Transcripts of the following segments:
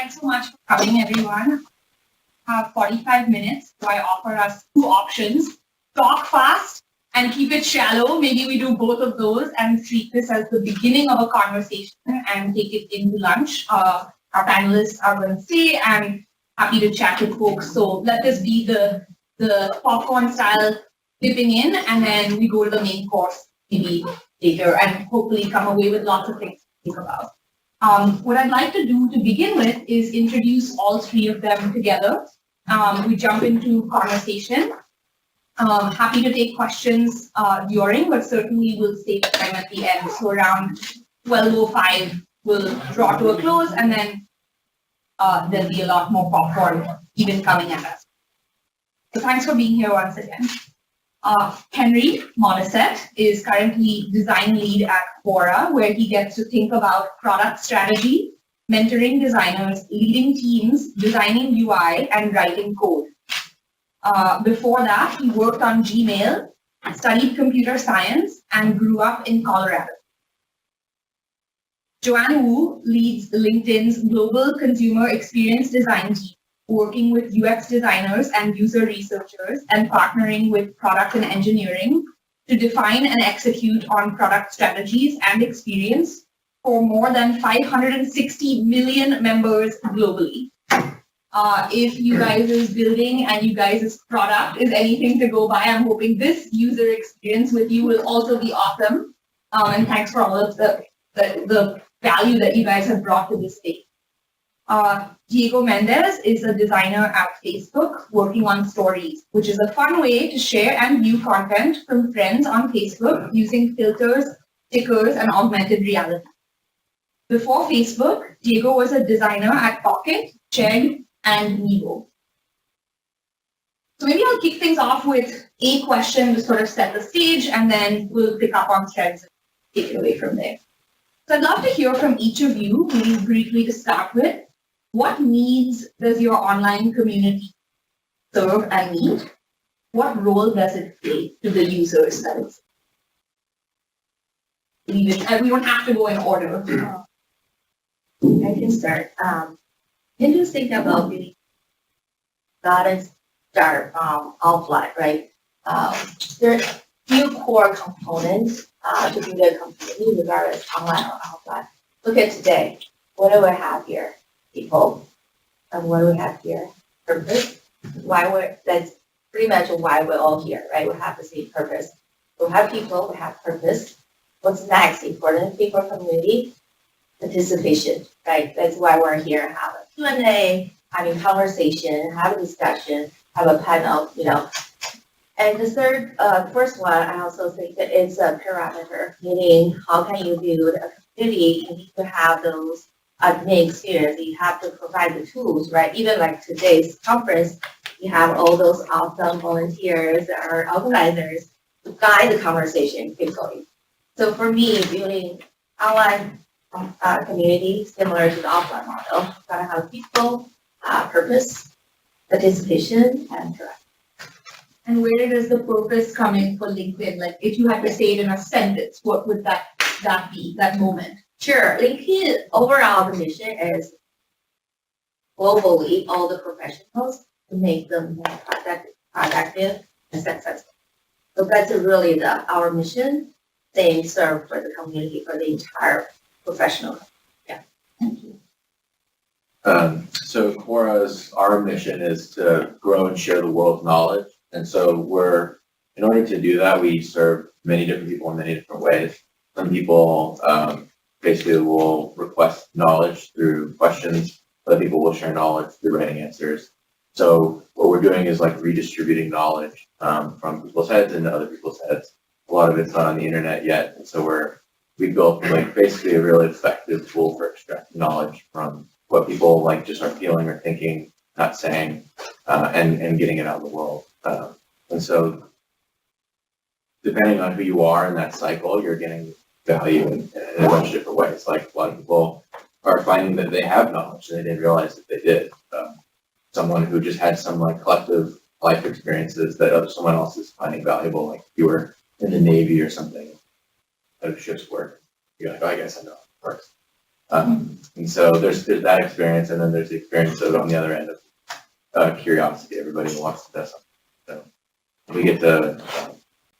Thanks so much for coming, everyone. I have 45 minutes, so I offer us two options. Talk fast and keep it shallow. Maybe we do both of those and treat this as the beginning of a conversation and take it into lunch. Our panelists are going to stay and happy to chat with folks. So let this be the popcorn style dipping in, and then we go to the main course maybe later and hopefully come away with lots of things to think about. What I'd like to do to begin with is introduce all three of them together. We jump into conversation. Happy to take questions during, but certainly we'll save time at the end. So around 12:05, we'll draw to a close, and then there'll be a lot more popcorn even coming at us. So thanks for being here once again. Henry Modisett is currently design lead at Quora, where he gets to think about product strategy, mentoring designers, leading teams, designing UI, and writing code. Before that, he worked on Gmail, studied computer science, and grew up in Colorado. Joanne Wu leads LinkedIn's global consumer experience design team, working with UX designers and user researchers and partnering with product and engineering to define and execute on product strategies and experience for more than 560 million members globally. If you guys' building and you guys' product is anything to go by, I'm hoping this user experience with you will also be awesome. And thanks for all of the value that you guys have brought to this stage. Diego Mendez is a designer at Facebook working on stories, which is a fun way to share and view content from friends on Facebook using filters, stickers, and augmented reality. Before Facebook, Diego was a designer at Pocket, Chegg, and Nebo. So maybe I'll kick things off with a question to sort of set the stage, and then we'll pick up on threads and take it away from there. So I'd love to hear from each of you, maybe briefly to start with. What needs does your online community serve and meet? What role does it play to the users that it's? We don't have to go in order. I can start. Interesting about really gotta start offline, right? There are few core components to be the community, regardless online or offline. Look at today. What do we have here? People. And what do we have here? Purpose. That's pretty much why we're all here, right? We have the same purpose. We have people, we have purpose. What's next? Important thing for community? Participation, right? That's why we're here. Have a Q&A, having conversation, have a discussion, have a panel, And the first one, I also think that it's a parameter, meaning how can you build a community? You need to have those admin experience. You have to provide the tools, right? Even like today's conference, you have all those awesome volunteers or organizers to guide the conversation quickly. So for me, building online community similar to the offline model, gotta have people, purpose, participation, and trust. And where does the purpose come in for LinkedIn? Like if you had to say it in a sentence, what would that be, that moment? Sure. LinkedIn overall mission is globally all the professionals to make them more productive and successful. So that's really our mission. Same serve for the community, for the entire professional. Yeah. Thank you. So Quora's, our mission is to grow and share the world's knowledge. And so in order to do that, we serve many different people in many different ways. Some people basically will request knowledge through questions. Other people will share knowledge through writing answers. So what we're doing is like redistributing knowledge from people's heads into other people's heads. A lot of it's not on the internet yet. And so we built like basically a really effective tool for extracting knowledge from what people like just are feeling or thinking, not saying, and getting it out in the world. And so depending on who you are in that cycle, you're getting value in a bunch of different ways. Like a lot of people are finding that they have knowledge and they didn't realize that they did. Someone who just had some like collective life experiences that someone else is finding valuable, like if you were in the Navy or something, how do ships work? You're like, oh, I guess I know how it works. And so there's that experience, and then there's the experience of on the other end of curiosity. Everybody wants to test something. So we get to,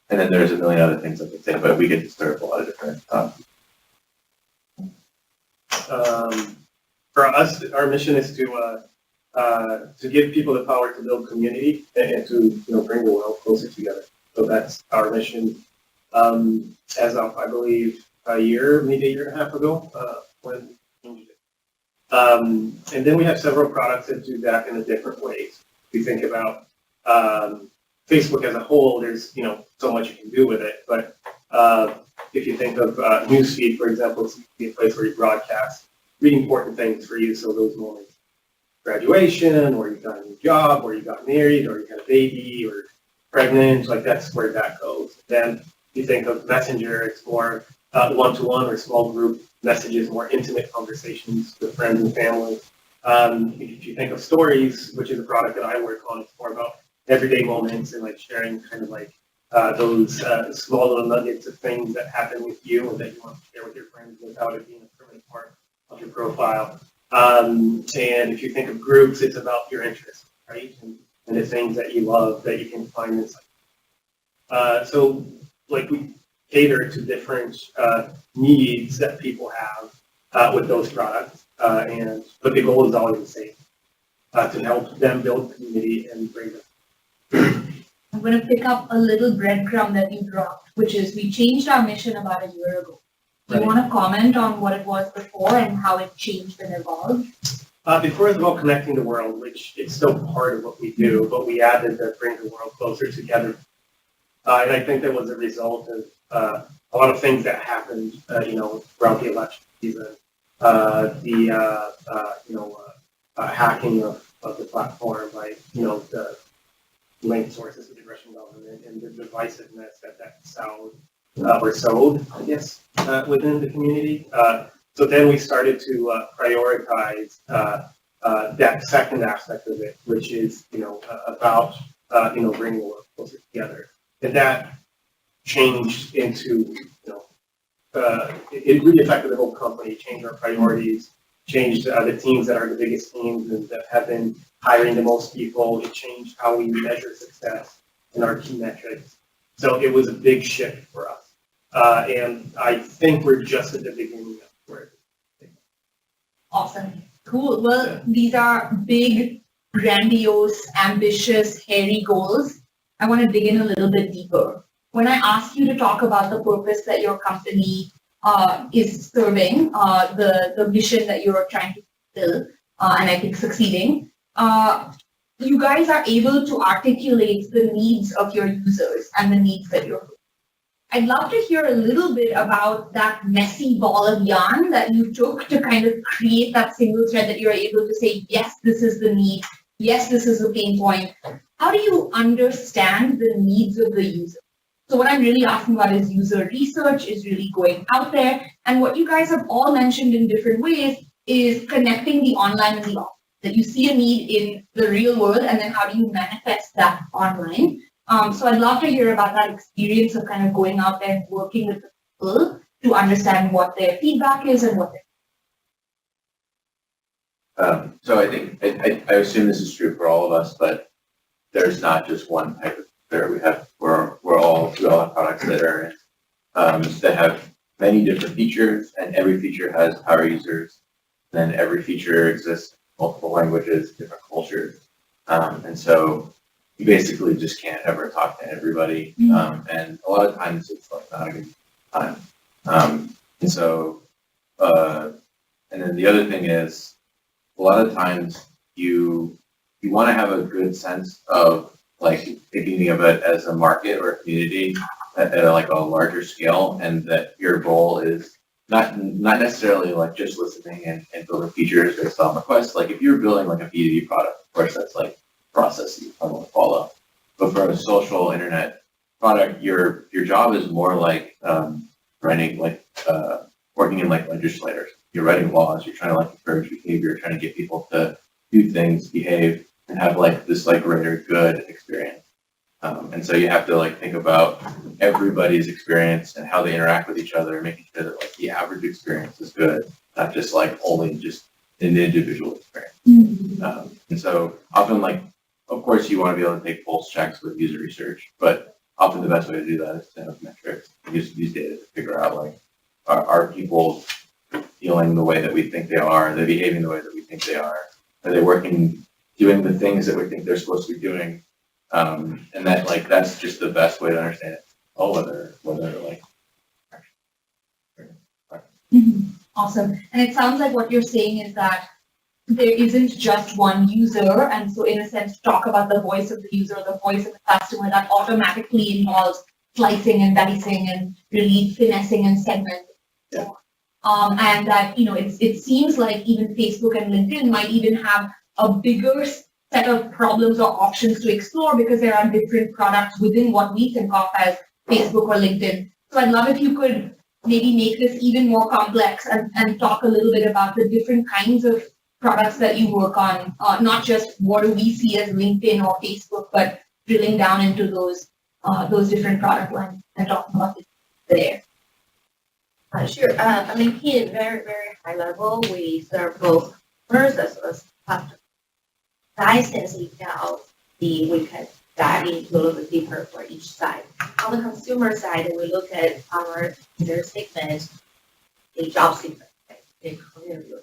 and then there's a million other things I could say, but we get to serve a lot of different. For us, our mission is to give people the power to build community and to bring the world closer together. So that's our mission. As of I believe maybe a year and a half ago, when we changed it. And then we have several products that do that in a different ways. If you think about Facebook as a whole, there's so much you can do with it. But if you think of newsfeed, for example, it's a place where you broadcast really important things for you. So those moments, graduation, or you got a new job, or you got married, or you had a baby, or pregnant, like that's where that goes. Then you think of Messenger, it's more one-to-one or small group messages, more intimate conversations with friends and family. If you think of Stories, which is a product that I work on, it's more about everyday moments and like sharing kind of like those small little nuggets of things that happen with you and that you want to share with your friends without it being a permanent part of your profile. And if you think of Groups, it's about your interests, right? And the things that you love that you can find inside. So like we cater to different needs that people have with those products. But the goal is always the same, to help them build community and bring them. I'm going to pick up a little breadcrumb that you dropped, which is we changed our mission about a year ago. Do you want to comment on what it was before and how it changed and evolved? Before it's about connecting the world, which is still part of what we do, but we added that bring the world closer together. And I think that was a result of a lot of things that happened, throughout the election season, hacking of the platform, like, the linked sources of the Russian government and the divisiveness that sowed, I guess, within the community. So then we started to prioritize that second aspect of it, which is, about, bringing the world closer together. And that changed into, it really affected the whole company, changed our priorities, changed the teams that are the biggest teams and that have been hiring the most people. It changed how we measure success in our key metrics. So it was a big shift for us. And I think we're just at the beginning of where it's Awesome. Cool. Well, these are big, grandiose, ambitious, hairy goals. I want to dig in a little bit deeper. When I ask you to talk about the purpose that your company is serving, the mission that you're trying to fulfill, and I think succeeding, you guys are able to articulate the needs of your users and the needs that you're. I'd love to hear a little bit about that messy ball of yarn that you took to kind of create that single thread that you're able to say, yes, this is the need. Yes, this is the pain point. How do you understand the needs of the user? So what I'm really asking about is user research, is really going out there. And what you guys have all mentioned in different ways is connecting the online and the offline. That you see a need in the real world, and then how do you manifest that online? So I'd love to hear about that experience of kind of going out there and working with the people to understand what their feedback is and what their. So I think, I assume this is true for all of us, but there's not just one type of user. We all have products that are that have many different features, and every feature has power users. And then every feature exists in multiple languages, different cultures, and so you basically just can't ever talk to everybody. And a lot of times it's like not a good time. And so, and then the other thing is, a lot of times you want to have a good sense of like thinking of it as a market or a community at like a larger scale, and that your goal is not necessarily like just listening and building features based on requests. Like if you're building like a B2B product, of course that's like process you want to follow. But for a social internet product, your job is more like writing like working in like legislators. You're writing laws. You're trying to like encourage behavior, trying to get people to do things, behave, and have like this like greater good experience. And so you have to like think about everybody's experience and how they interact with each other, making sure that like the average experience is good. not just like only just an individual experience. And so often, like, of course, you want to be able to take pulse checks with user research, but often the best way to do that is to have metrics, use data to figure out, like, are people feeling the way that we think they are they behaving the way that we think they are they working, doing the things that we think they're supposed to be doing, and that, like, that's just the best way to understand it. Whether like. Awesome. And it sounds like what you're saying is that there isn't just one user, and so in a sense, talk about the voice of the user, the voice of the customer, that automatically involves slicing and dicing and really finessing and segmenting. Yeah. And that, it seems like even Facebook and LinkedIn might even have a bigger set of problems or options to explore because there are different products within what we think of as Facebook or LinkedIn. So I'd love if you could maybe make this even more complex and talk a little bit about the different kinds of products that you work on, not just what do we see as LinkedIn or Facebook, but drilling down into those different product lines and talking about it there. Sure. I mean, here, very, very high level, we serve both first as well as customers. Essentially now, we can dive into a little bit deeper for each side. On the consumer side, we look at our their segment, a job seeker, their career leader,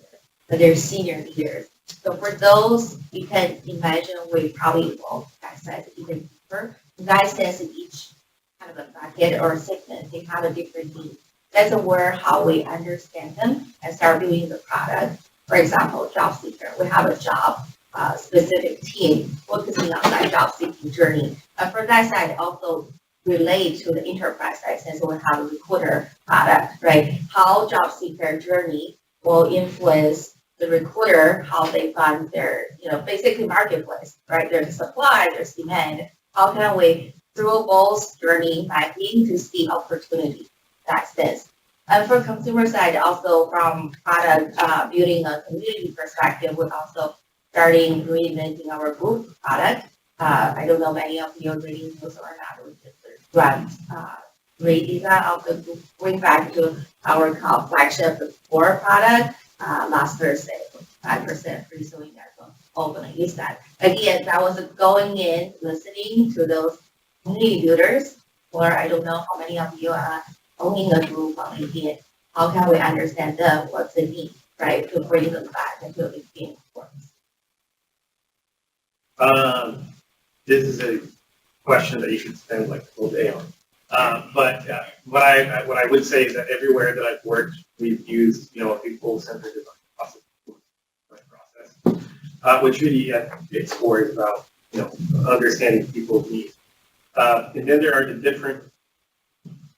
their senior leaders. So for those, you can imagine we probably will dissect even deeper. In that sense, in each kind of a bucket or segment, they have a different need. That's where how we understand them and start building the product. For example, job seeker, we have a job specific team focusing on that job seeking journey. For that side, also relate to the enterprise side, since we have a recruiter product, right? How job seeker journey will influence the recruiter, how they fund their, basically marketplace, right? There's supply, there's demand. How can we, through both journey mapping to see opportunity? That's this. And for consumer side, also from product building a community perspective, we're also starting reinventing our group product. I don't know many of you are reading those or not. We did the grant redesign of the group, going back to our flagship Quora product last Thursday, 5% free, so you guys are all going to use that. Again, that was going in, listening to those community builders, or I don't know how many of you are owning a group on LinkedIn. How can we understand them? What's the need, right, to bring them back into LinkedIn works? This is a question that you could spend like a whole day on. But what I would say is that everywhere that I've worked, we've used a people-centered design process, which really at its core is about understanding people's needs. And then there are the different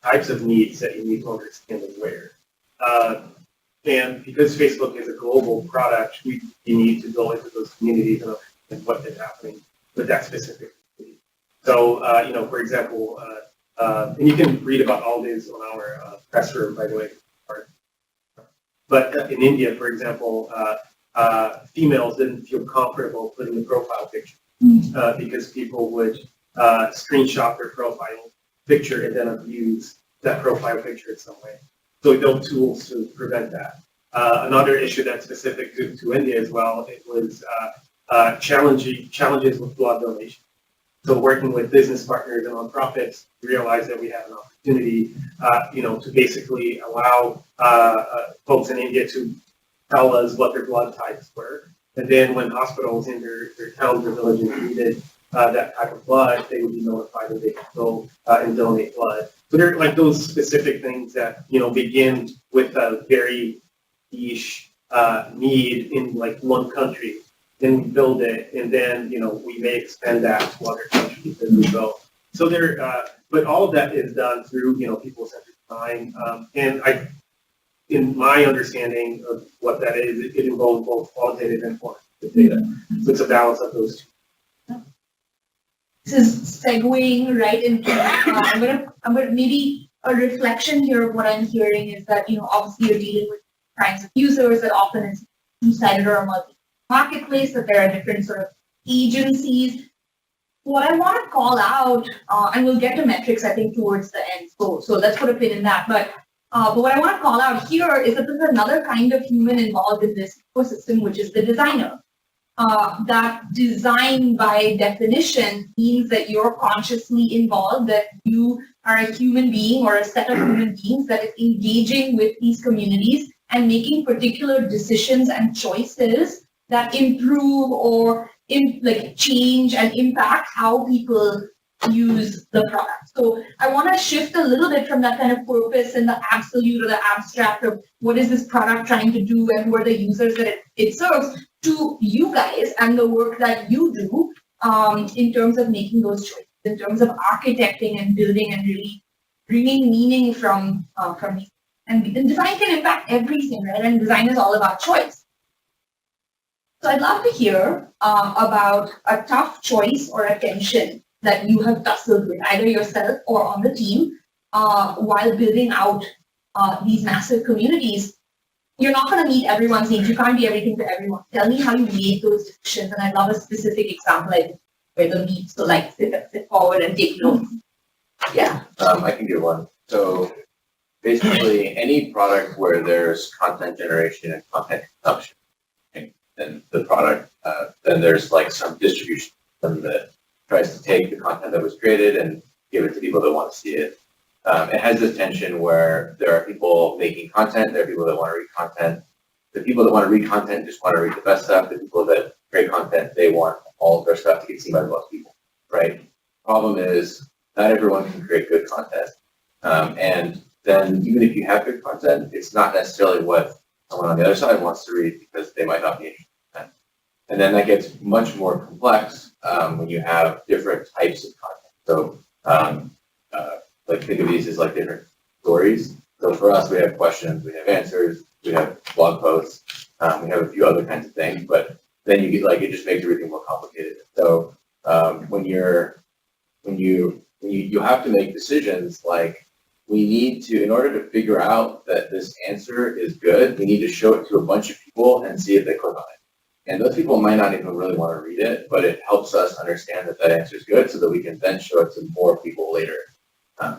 types of needs that you need to understand and where. And because Facebook is a global product, you need to go into those communities and understand what is happening with that specific community. So, for example, and you can read about all this on our press room, by the way. But in India, for example, females didn't feel comfortable putting a profile picture because people would screenshot their profile picture and then abuse that profile picture in some way. So we built tools to prevent that. Another issue that's specific to India as well, it was challenges with blood donation. So working with business partners and nonprofits, we realized that we have an opportunity, to basically allow folks in India to tell us what their blood types were. And then when hospitals in their towns or villages needed that type of blood, they would be notified that they could go and donate blood. So there are like those specific things that, begin with a very niche need in like one country. Then we build it, and then, we may expand that to other countries as we go. So but all of that is done through, people-centered design. And in my understanding of what that is, it involves both qualitative and quantitative data. So it's a balance of those two. This is segueing right into, I'm gonna maybe a reflection here of what I'm hearing is that, obviously you're dealing with kinds of users that often is two-sided or a marketplace, that there are different sort of agencies. What I want to call out, and we'll get to metrics, I think, towards the end, so let's put a pin in that, but But what I want to call out here is that there's another kind of human involved in this ecosystem, which is the designer. That design by definition means that you're consciously involved, that you are a human being or a set of human beings that is engaging with these communities and making particular decisions and choices that improve or change and impact how people use the product. So I want to shift a little bit from that kind of purpose and the absolute or the abstract of what is this product trying to do and who are the users that it serves, to you guys and the work that you do in terms of making those choices, in terms of architecting and building and really bringing meaning from these. And design can impact everything, right? And design is all about choice. So I'd love to hear about a tough choice or a tension that you have tussled with, either yourself or on the team, while building out these massive communities. You're not going to meet everyone's needs. You can't be everything to everyone. Tell me how you made those decisions. And I'd love a specific example, like where the meet. So like sit forward and take notes. Yeah. I can give one. So basically, any product where there's content generation and content consumption, then the product, then there's like some distribution system that tries to take the content that was created and give it to people that want to see it. It has this tension where there are people making content, there are people that want to read content. The people that want to read content just want to read the best stuff. The people that create content, they want all of their stuff to get seen by the most people, right? Problem is, not everyone can create good content. And then even if you have good content, it's not necessarily what someone on the other side wants to read because they might not be interested in that. And then that gets much more complex when you have different types of content. So like think of these as like different stories. So for us, we have questions, we have answers, we have blog posts, we have a few other kinds of things, but then you get like, it just makes everything more complicated. So when you have to make decisions, like we need to, in order to figure out that this answer is good, we need to show it to a bunch of people and see if they click on it. And those people might not even really want to read it, but it helps us understand that that answer is good so that we can then show it to more people later.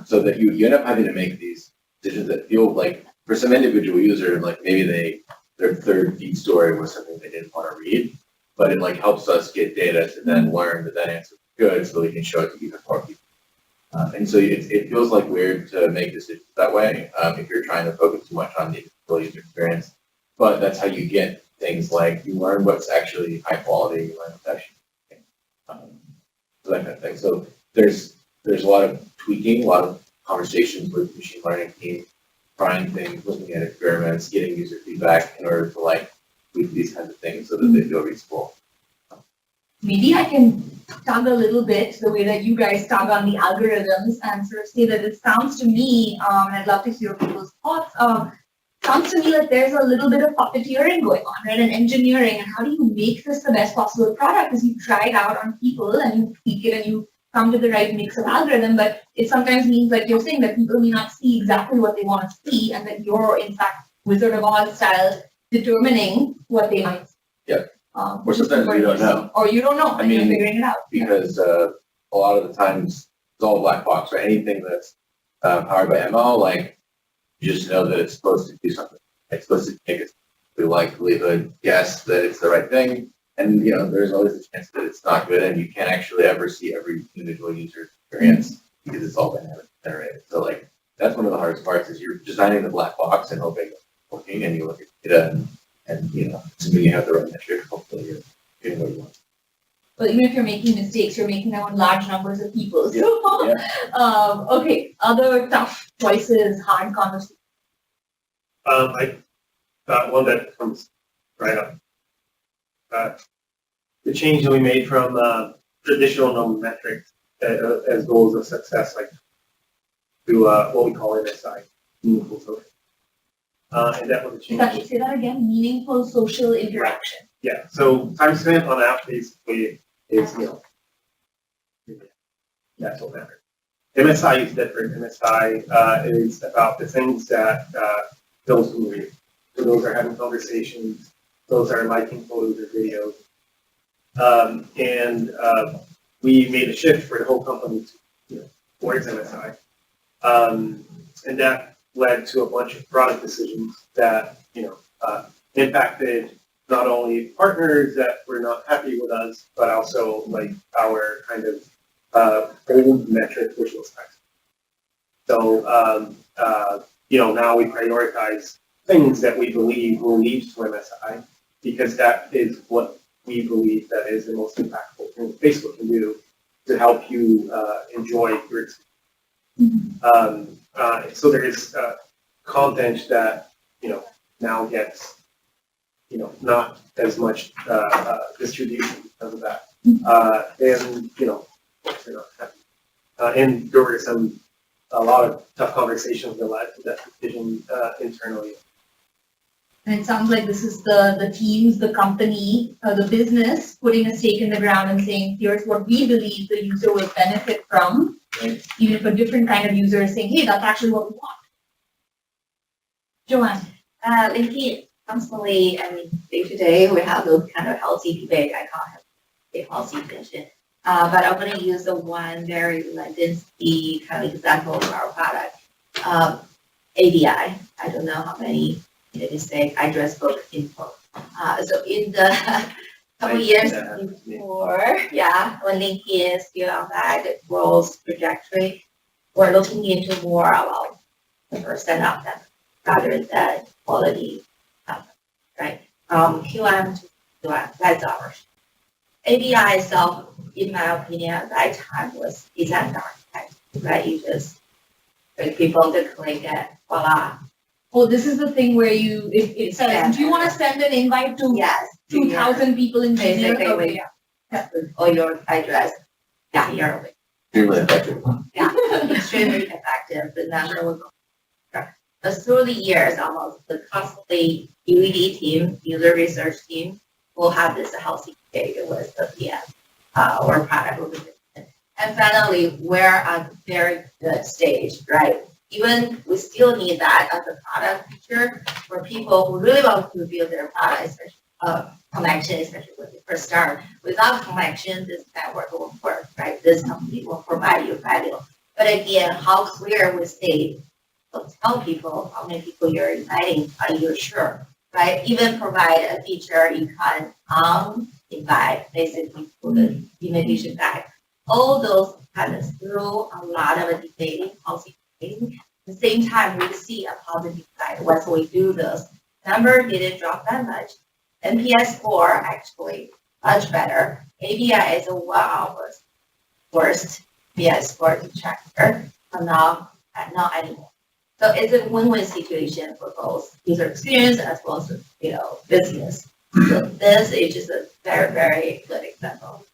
So that you end up having to make these decisions that feel like, for some individual user, like maybe their third feed story was something they didn't want to read, but it like helps us get data to then learn that that answer is good so that we can show it to even more people. And so it feels like weird to make decisions that way if you're trying to focus too much on the user experience. But that's how you get things like you learn what's actually high quality, you learn what's actually so that kind of thing. So there's a lot of tweaking, a lot of conversations with machine learning teams, trying things, looking at experiments, getting user feedback in order to like tweak these kinds of things so that they feel reasonable. Maybe I can tug a little bit the way that you guys tug on the algorithms and sort of say that it sounds to me, and I'd love to hear people's thoughts, sounds to me like there's a little bit of puppeteering going on, right, and engineering, and how do you make this the best possible product? Because you try it out on people and you tweak it and you come to the right mix of algorithm, but it sometimes means, like you're saying, that people may not see exactly what they want to see, and that you're, in fact, Wizard of Oz style, determining what they might see. Yeah. Or sometimes we don't know. Or you don't know, and you're figuring it out. Because a lot of the times, it's all black box, right? Anything that's powered by ML, like, you just know that it's supposed to do something. It's supposed to make a likelihood guess that it's the right thing. And, there's always a chance that it's not good, and you can't actually ever see every individual user experience because it's all dynamic generated. So, like, that's one of the hardest parts is you're designing the black box and hoping it's working, and you look at data and assuming you have the right metric, hopefully you're getting what you want. But even if you're making mistakes, you're making them on large numbers of people. So, Yeah. Okay, other tough choices, hard conversations. I got one that comes right up. The change that we made from traditional number metrics as goals of success, like to what we call MSI, meaningful social. And that was a change. Say that again, meaningful social interaction. Yeah, so time spent on app basically is, that's what matters. MSI is different. MSI is about the things that those who read. So those are having conversations, those are liking photos or videos. And we made a shift for the whole company to, towards MSI. And that led to a bunch of product decisions that, impacted not only partners that were not happy with us, but also like our kind of old metric, which was tax. So, now we prioritize things that we believe will lead to MSI, because that is what we believe that is the most impactful thing Facebook can do to help you enjoy your experience. So there is content that, now gets, not as much distribution because of that. And, folks are not happy. And there were a lot of tough conversations that led to that decision internally. And it sounds like this is the teams, the company, the business putting a stake in the ground and saying, here's what we believe the user will benefit from. Right. Even if a different kind of user is saying, hey, that's actually what we want. Joanne. LinkedIn, constantly, day to day, we have those kind of healthy debate. I call it a healthy tension. But I'm going to use the one very density kind of example of our product. ADI. I don't know how many say address book info. So in the couple years before, when LinkedIn is still on that growth trajectory, we're looking into more about the percent of them rather than quality, right? QM to QM, that's ours. ABI itself, in my opinion, at that time was design architect, right? You just like people to click it, voila. Oh, this is the thing where it says, do you want to send an invite to Yes. 2,000 people in Gmail? Basically, Okay, yeah. or your address. Yeah, you're Extremely effective. extremely effective. The number will go. But through the years, almost the constantly UED team, user research team, will have this healthy debate with the PM or product organization. And finally, we're at a very good stage, right? Even we still need that as a product feature for people who really want to build their product, especially connection, especially when they first start. Without connection, this network won't work, right? This company will provide you value. But again, how clear we stay. So tell people how many people you're inviting. Are you sure, right? Even provide a feature you can invite, basically put the invitation back. All those kind of through a lot of debating, policy debating. At the same time, we see a positive side. Once we do this, number didn't drop that much. NPS score actually much better. ABI is a 1 hour's worst NPS score detractor, but not anymore. So it's a win-win situation for both user experience as well as business. So this is just a very, very good example.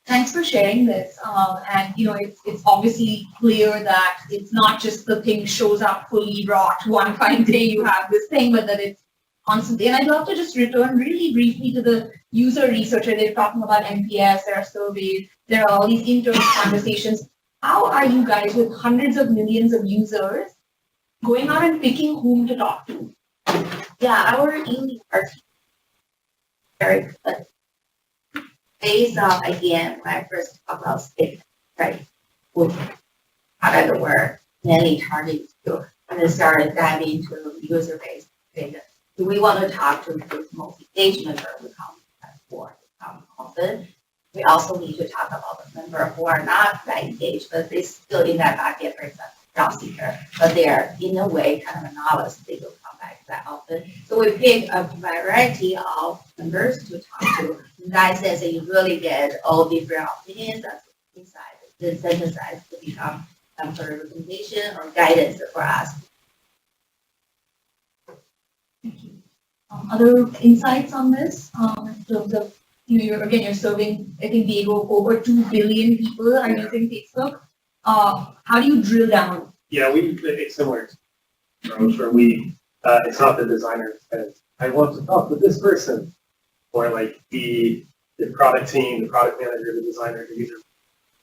Thanks for sharing this. And it's obviously clear that it's not just the thing shows up fully wrought one fine day you have this thing, but that it's constantly. And I'd love to just return really briefly to the user researcher. They're talking about NPS, there are surveys, there are all these internal conversations. How are you guys with hundreds of millions of users going out and picking whom to talk to? Yeah, our team very good. Based on, again, when I first talked about statement, right? With product we're mainly targeting to, and then started diving into the user base data. Do we want to talk to the most engaged member we come for often? We also need to talk about the member who are not that engaged, but they're still in that bucket, for example, job seeker, but they are in a way kind of anomalous. They don't come back that often. So we pick a variety of members to talk to. In that sense, you really get all different opinions that's inside, then synthesized to become some sort of recommendation or guidance for us. Thank you. Other insights on this? In terms of, you're serving, I think, Diego, over 2 billion people are using Facebook. How do you drill down? Yeah, it's similar approach where it's not the designer that says, I want to talk with this person, or like the product team, the product manager, the designer, the user,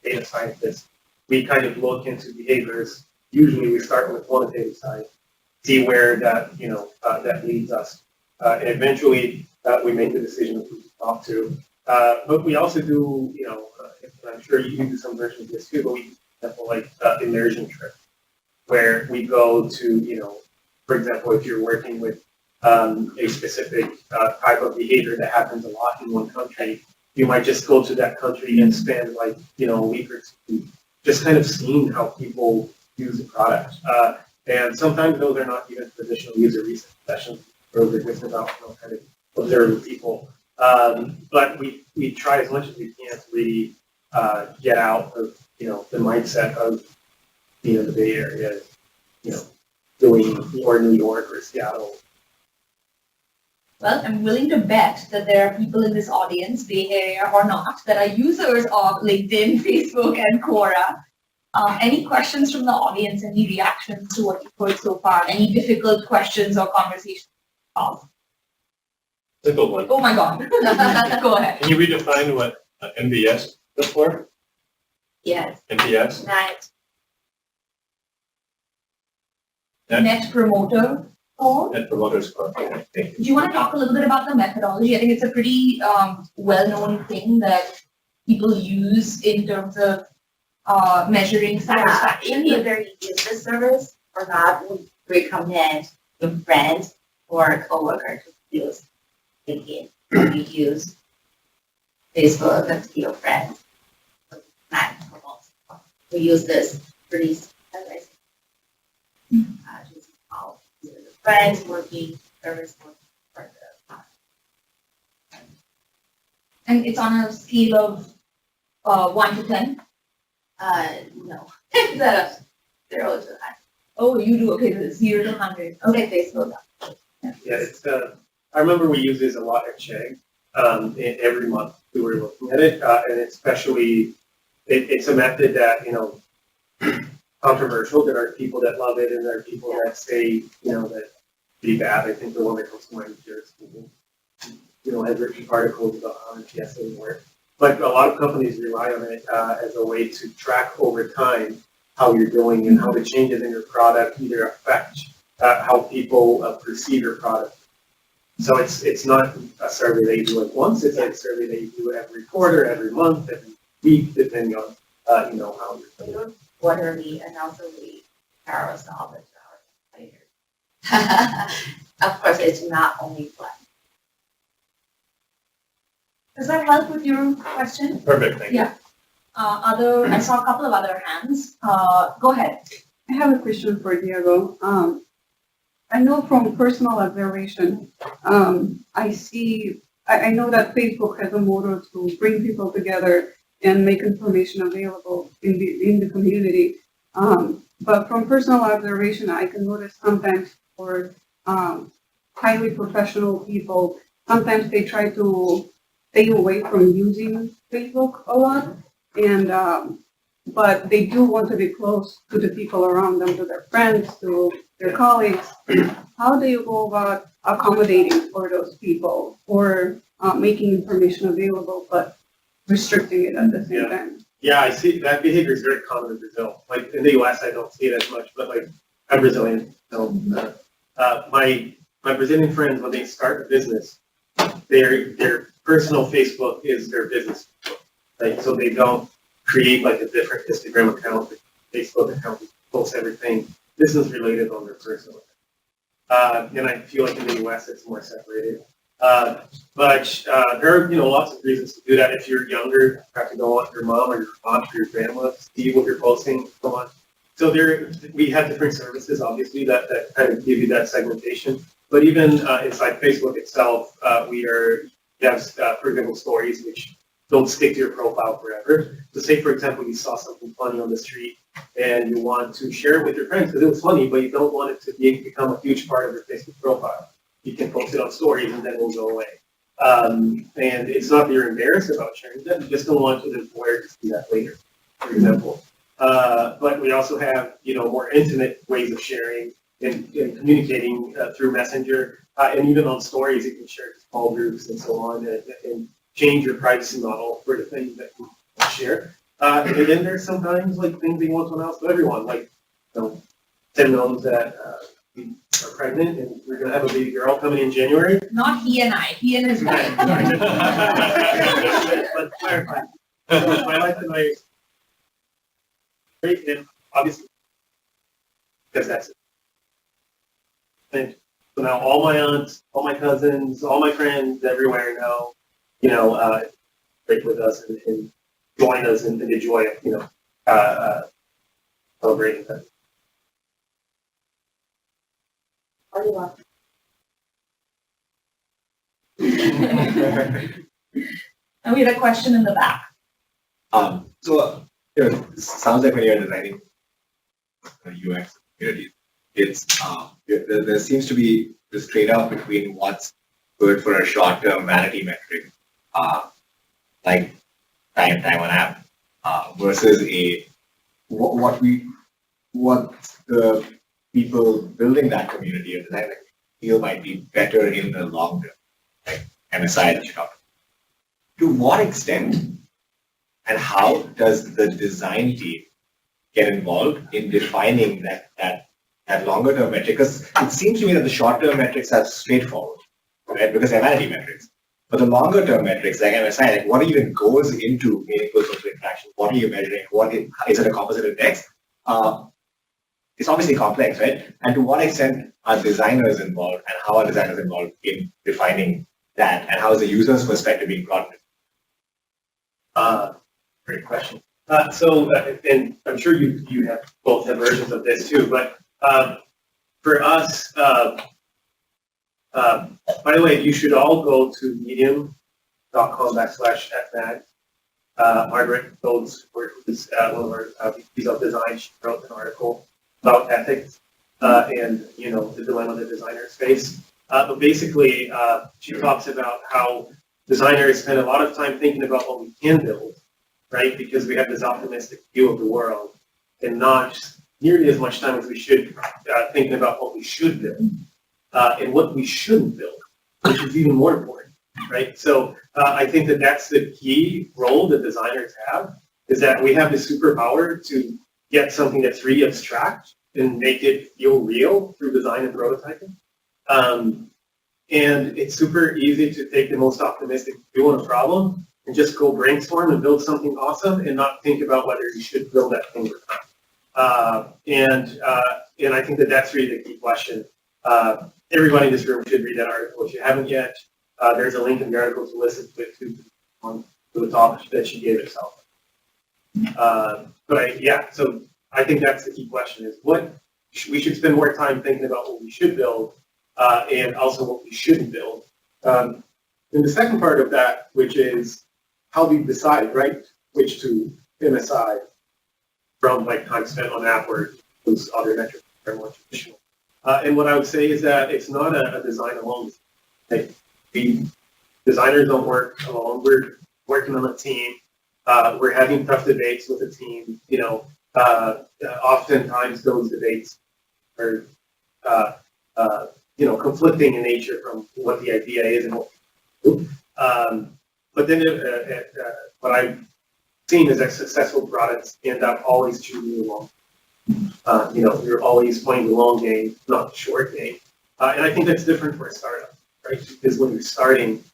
data scientist. We kind of look into behaviors. Usually we start with quantitative side, see where that, that leads us. And eventually we make the decision of who to talk to. But we also do, I'm sure you do some version of this too, but we do like immersion trip. where we go to, for example, if you're working with a specific type of behavior that happens a lot in one country, you might just go to that country and spend like, a week or two just kind of seeing how people use the product. And sometimes those are not even traditional user research sessions where we're just about, kind of observing people. But we try as much as we can to really get out of, the mindset of, the Bay Area, doing or New York or Seattle. Well, I'm willing to bet that there are people in this audience, Bay Area or not, that are users of LinkedIn, Facebook, and Quora. Any questions from the audience? Any reactions to what you've heard so far? Any difficult questions or conversations? Simple one. Oh my God. Go ahead. Can you redefine what NBS is for? Yes. NPS? Right. Net Promoter Score. Net Promoter Score. Okay, thank you. Do you want to talk a little bit about the methodology? I think it's a pretty well-known thing that people use in terms of measuring satisfaction. Either you use this service or not, we recommend your friend or a coworker to use LinkedIn. You use Facebook to your friend. Not promote. We use this pretty just all friends working, service working for the And it's on a scale of 1 to 10? no. It's a 0 to 9. Oh, you do? Okay, so it's 0 to 100. Okay, Facebook. Yeah, it's I remember we use this a lot at Chegg. Every month we were looking at it, and especially it's a method that controversial. There are people that love it, and there are people that say that be bad. I think the one that comes to mind is Jared Stevens. Has written articles about how NPS doesn't work. But a lot of companies rely on it as a way to track over time how you're doing and how the changes in your product either affect how people perceive your product. So it's not a survey that you do like once. It's a survey that you do every quarter, every month, every week, depending on how you're doing. Quarterly, and also we compare ourselves to our competitors. Of course, it's not only flat. Does that help with your question? Perfect, thank you. Yeah. I saw a couple of other hands. Go ahead. I have a question for Diego. I know from personal observation, I know that Facebook has a motto to bring people together and make information available in the community. But from personal observation, I can notice sometimes for highly professional people, sometimes they try to stay away from using Facebook a lot, and but they do want to be close to the people around them, to their friends, to their colleagues. How do you go about accommodating for those people, or making information available, but restricting it at the same time? Yeah, I see that behavior is very common in Brazil. Like in the U.S., I don't see it as much, but like I'm Brazilian, so my Brazilian friends, when they start a business, their personal Facebook is their business Facebook, right? So they don't create like a different Instagram account, Facebook account, post everything business related on their personal account. And I feel like in the U.S. it's more separated. But there are lots of reasons to do that. If you're younger, you have to go on your mom or your aunt or your grandma to see what you're posting, so on. So we have different services, obviously, that kind of give you that segmentation. But even inside Facebook itself, we have, for example, stories which don't stick to your profile forever. So say, for example, you saw something funny on the street and you want to share it with your friends because it was funny, but you don't want it to become a huge part of your Facebook profile. You can post it on stories and then it will go away. And it's not that you're embarrassed about sharing that, you just don't want the employer to see that later, for example. But we also have, more intimate ways of sharing and communicating through Messenger, and even on stories, you can share to small groups and so on, and change your privacy model for the things that you share. And then there's sometimes like things that you want to announce to everyone, like, Tim knows that we are pregnant and we're going to have a baby girl coming in January. Not he and I. He and his wife. Let's clarify. My wife and I, and obviously, because that's it. And so now all my aunts, all my cousins, all my friends everywhere know, break with us and join us in the joy of, celebrating that. And we had a question in the back. It sounds like when you're designing UX communities, it's there seems to be this trade-off between what's good for a short-term vanity metric, like time on app, versus what the people building that community or design feel might be better in the long term, like MSI that you talked about. To what extent and how does the design team get involved in defining that longer term metric? Because it seems to me that the short term metrics are straightforward, right? Because they're vanity metrics. But the longer term metrics like MSI, like what even goes into meaningful social interaction? What are you measuring? Is it a composite index? It's obviously complex, right? And to what extent are designers involved, and how are designers involved in defining that, and how is the user's perspective being brought in? Great question. And I'm sure you have both have versions of this too, but for us, by the way, you should all go to medium.com/fmag. Margaret Gold's is one of our VPs of design. She wrote an article about ethics and the dilemma of the designer space. But basically, she talks about how designers spend a lot of time thinking about what we can build, right? Because we have this optimistic view of the world, and not nearly as much time as we should thinking about what we should build and what we shouldn't build, which is even more important, right? So I think that's the key role that designers have, is that we have the superpower to get something that's really abstract and make it feel real through design and prototyping. And it's super easy to take the most optimistic view on a problem and just go brainstorm and build something awesome and not think about whether you should build that thing or not. And I think that's really the key question. Everybody in this room should read that article. If you haven't yet, there's a link in the article to listen to it to the talk that she gave herself. So I think that's the key question: is we should spend more time thinking about what we should build, and also what we shouldn't build. And the second part of that, which is how we decide, right, which to MSI from like time spent on app or those other metrics that are more traditional. And what I would say is that it's not a design alone. Like, the designers don't work alone. We're working on a team. We're having tough debates with the team. Oftentimes those debates are, conflicting in nature from what the idea is and what we do. But then what I've seen is that successful products end up always choosing the long. You're always playing the long game, not the short game. And I think that's different for a startup, right? Because when you're starting,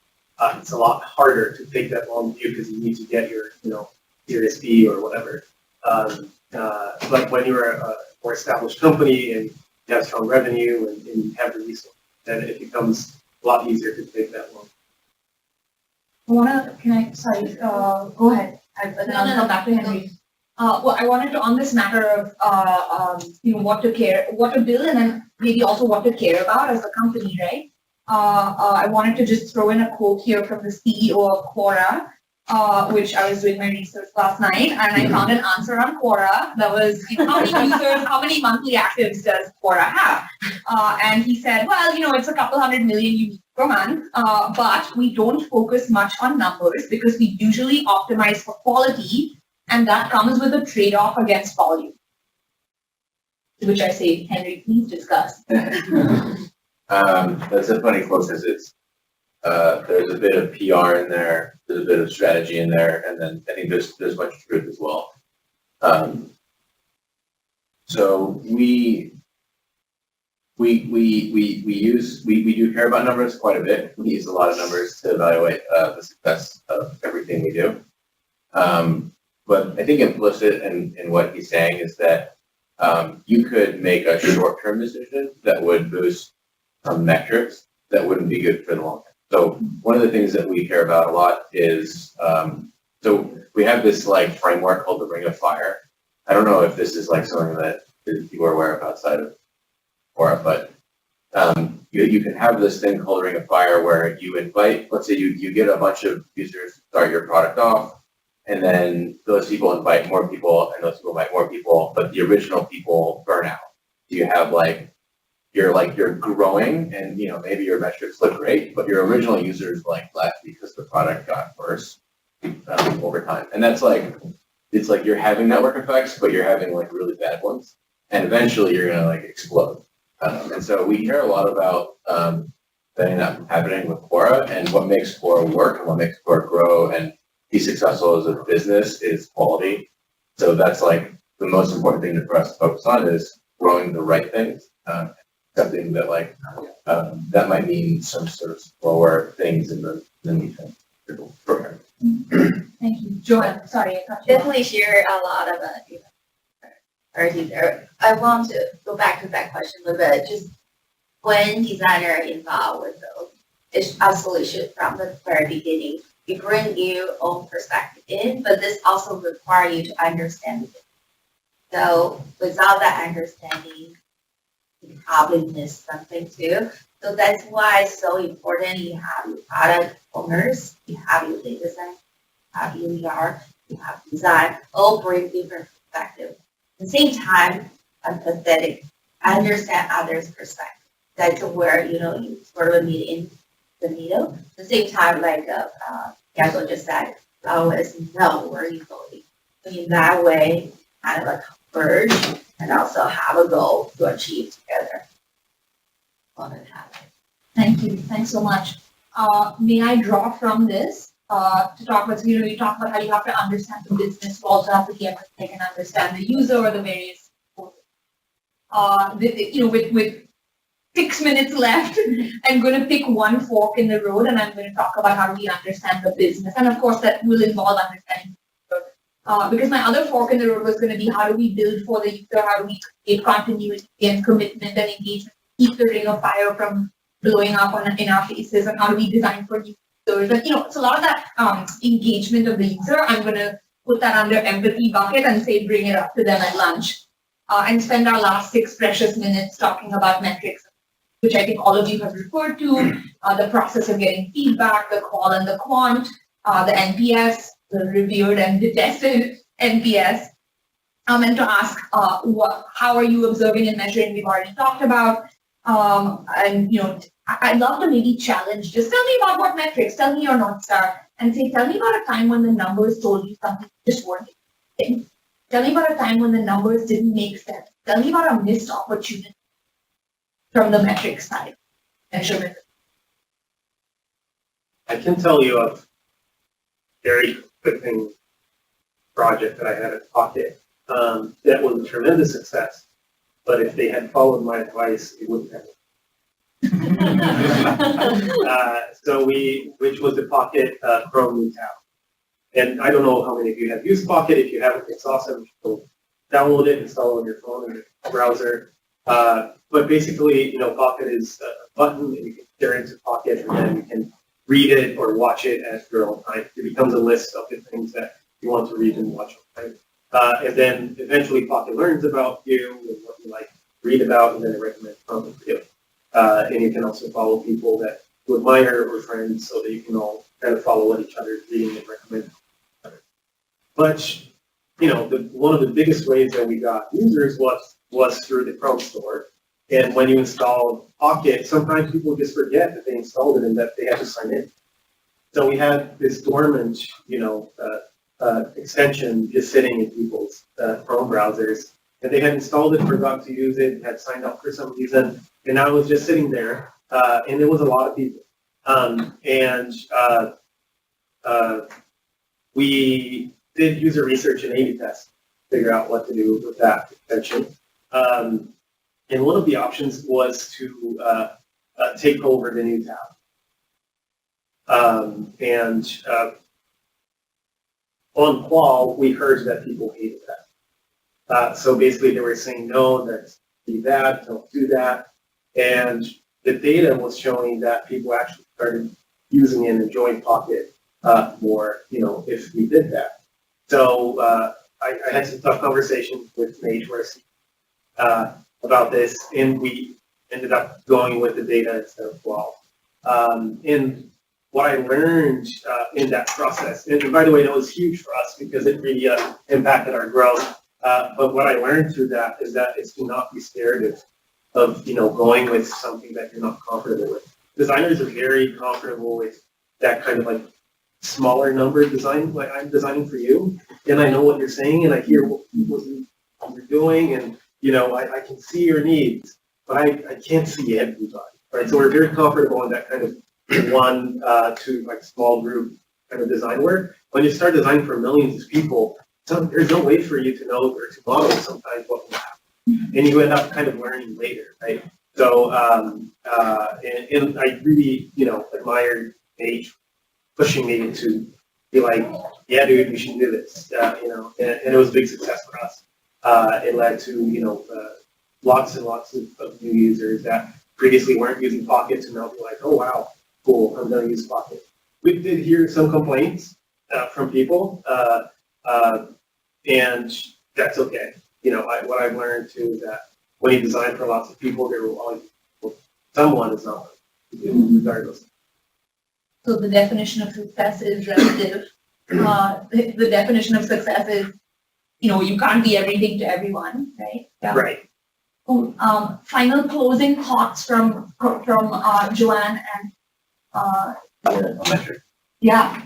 it's a lot harder to take that long view because you need to get your, Series B or whatever. But when you're a more established company and you have strong revenue and you have the resources, then it becomes a lot easier to take that long. Go ahead. Then I'll come back to Henry. Well, I wanted to, on this matter of, what to build, and then maybe also what to care about as a company, right? I wanted to just throw in a quote here from the CEO of Quora, which I was doing my research last night, and I found an answer on Quora that was, how many users, how many monthly actives does Quora have? And he said, well, it's a couple 100 million unique per month, but we don't focus much on numbers because we usually optimize for quality, and that comes with a trade-off against volume. To which I say, Henry, please discuss. That's a funny quote because there's a bit of PR in there, there's a bit of strategy in there, and then I think there's much truth as well. So we do care about numbers quite a bit. We use a lot of numbers to evaluate the success of everything we do. But I think implicit in what he's saying is that you could make a short-term decision that would boost some metrics that wouldn't be good for the long term. So one of the things that we care about a lot is, so we have this like framework called the Ring of Fire. I don't know if this is like something that people are aware of outside of Quora, but you can have this thing called Ring of Fire where you invite, let's say you get a bunch of users to start your product off, and then those people invite more people, and those people invite more people, but the original people burn out. You have you're growing, and maybe your metrics look great, but your original users left because the product got worse over time. And that's it's like you're having network effects, but you're having really bad ones, and eventually you're gonna explode. And so we hear a lot about preventing that from happening with Quora, and what makes Quora work and what makes Quora grow and be successful as a business is quality. So that's the most important thing for us to focus on is growing the right things. Something that that might mean some sort of slower things in the meantime. Program. Thank you. Joanne, sorry, I cut you off. Definitely share a lot of already there. I want to go back to that question a little bit. Just when designer involved with a solution from the very beginning, you bring your own perspective in, but this also requires you to understand it. So without that understanding, you probably miss something too. So that's why it's so important you have your product owners, you have your data science, you have UER, you have design, all bring different perspectives. At the same time, empathetic, understand others' perspective. That's where, you sort of meet in the middle. At the same time, Gabriel just said, always know where you're going. So in that way, kind of converge and also have a goal to achieve together. Thank you. Thanks so much. May I draw from this to talk about, you talk about how you have to understand the business, you also have to be empathetic and understand the user or the various with 6 minutes left, I'm going to pick one fork in the road and I'm going to talk about how do we understand the business. And of course, that will involve understanding because my other fork in the road was going to be how do we build for the user, how do we create continuity and commitment and engagement, keep the ring of fire from blowing up in our faces, and how do we design for new users. And it's a lot of that engagement of the user. I'm going to put that under empathy bucket and say bring it up to them at lunch and spend our last 6 precious minutes talking about metrics, which I think all of you have referred to, the process of getting feedback, the qual and the quant, the NPS, the revered and detested NPS, and to ask how are you observing and measuring, we've already talked about. I'd love to maybe challenge, just tell me about what metrics, tell me your North Star, and say, tell me about a time when the numbers told you something just weren't existing. Tell me about a time when the numbers didn't make sense. Tell me about a missed opportunity from the metrics side, measurement. I can tell you a very quick project that I had at Pocket that was a tremendous success. But if they had followed my advice, it wouldn't have. Which was the Pocket Chrome new tab. And I don't know how many of you have used Pocket. If you haven't, it's awesome. So download it, install it on your phone or your browser. But basically, Pocket is a button that you can share into Pocket, and then you can read it or watch it at your own time. It becomes a list of the things that you want to read and watch all time. And then eventually Pocket learns about you and what you like to read about, and then it recommends content for you. And you can also follow people that you admire or friends so that you can all kind of follow what each other is reading and recommend. But, one of the biggest ways that we got users was through the Chrome store. And when you install Pocket, sometimes people just forget that they installed it and that they had to sign in. So we had this dormant, extension just sitting in people's Chrome browsers, and they had installed it, forgot to use it, had signed up for some reason, and now it was just sitting there, and there was a lot of people. We did user research and A/B tests to figure out what to do with that extension. And one of the options was to take over the new tab. On Qual, we heard that people hated that. So basically they were saying, no, that's do that, don't do that. And the data was showing that people actually started using and enjoying Pocket more, if we did that. So I had some tough conversations with HRC about this, and we ended up going with the data instead of WAL. And what I learned in that process, and by the way, that was huge for us because it really impacted our growth. But what I learned through that is that it's to not be scared of going with something that you're not comfortable with. Designers are very comfortable with that kind of like smaller number design, like I'm designing for you, and I know what you're saying, and I hear what you're doing, and I can see your needs, but I can't see everybody, right? So we're very comfortable in that kind of one to like small group kind of design work. When you start designing for millions of people, there's no way for you to know or to model sometimes what will happen, and you end up kind of learning later, right? So and I really admire Age pushing me to be like, yeah, dude, we should do this, and it was a big success for us. It led to lots and lots of new users that previously weren't using Pocket to now be like, oh wow, cool, I'm going to use Pocket. We did hear some complaints from people, and that's okay. What I've learned too is that when you design for lots of people, there will always be someone is not, regardless. So the definition of success is relative. The definition of success is, you can't be everything to everyone, right? Yeah. Right. Final closing thoughts from Joanne and Metric. yeah,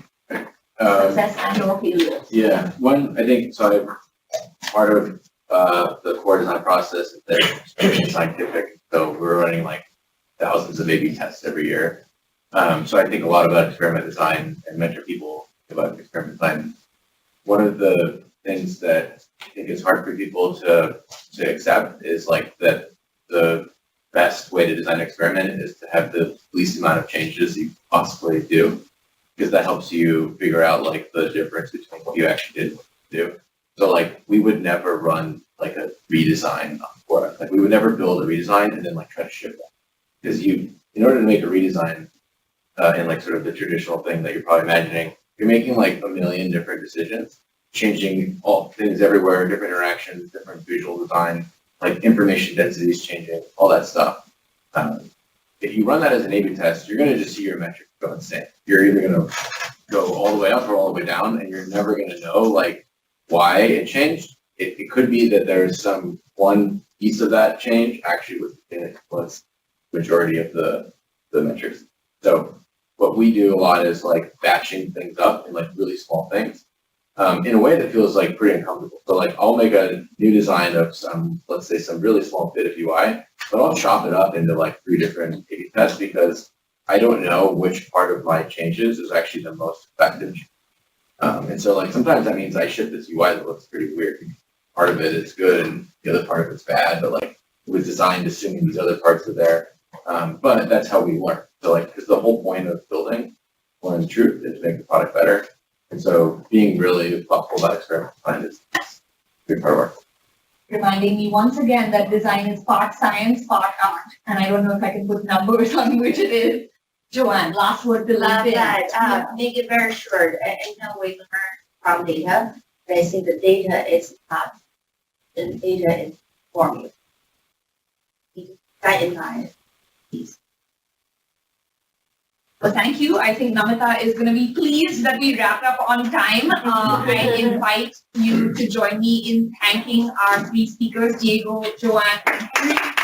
Um, success and or failure. Yeah, one, I think, so part of the core design process is that it's very scientific. So we're running like thousands of A/B tests every year. So I think a lot about experiment design and mentor people about experiment design. One of the things that I think is hard for people to accept is like that the best way to design an experiment is to have the least amount of changes you possibly do, because that helps you figure out like the difference between what you actually did and what you do. So like we would never run like a redesign on Quora. Like we would never build a redesign and then like try to ship that. Because in order to make a redesign in like sort of the traditional thing that you're probably imagining, you're making like a million different decisions, changing all things everywhere, different interactions, different visual design, like information densities changing, all that stuff. If you run that as an A/B test, you're going to just see your metrics go insane. You're either going to go all the way up or all the way down, and you're never going to know like why it changed. It could be that there's some one piece of that change actually was majority of the metrics. So what we do a lot is like batching things up in like really small things in a way that feels like pretty uncomfortable. So like I'll make a new design of some, let's say some really small bit of UI, but I'll chop it up into like 3 different A/B tests because I don't know which part of my changes is actually the most effective. And so like sometimes that means I ship this UI that looks pretty weird. Part of it is good and the other part of it's bad, but like it was designed assuming these other parts are there. But that's how we learn. So like, because the whole point of building, well, in truth, is to make the product better. And so being really thoughtful about experiment design is a big part of our. Reminding me once again that design is part science, part art. And I don't know if I can put numbers on which it is. Joanne, last word to Love LinkedIn. that. Yeah. Make it very short. We learn from data, but I think the data is not, the data is formula. That in mind. Well, thank you. I think Namita is going to be pleased that we wrapped up on time. I invite you to join me in thanking our 3 speakers, Diego, Joanne, and Henry.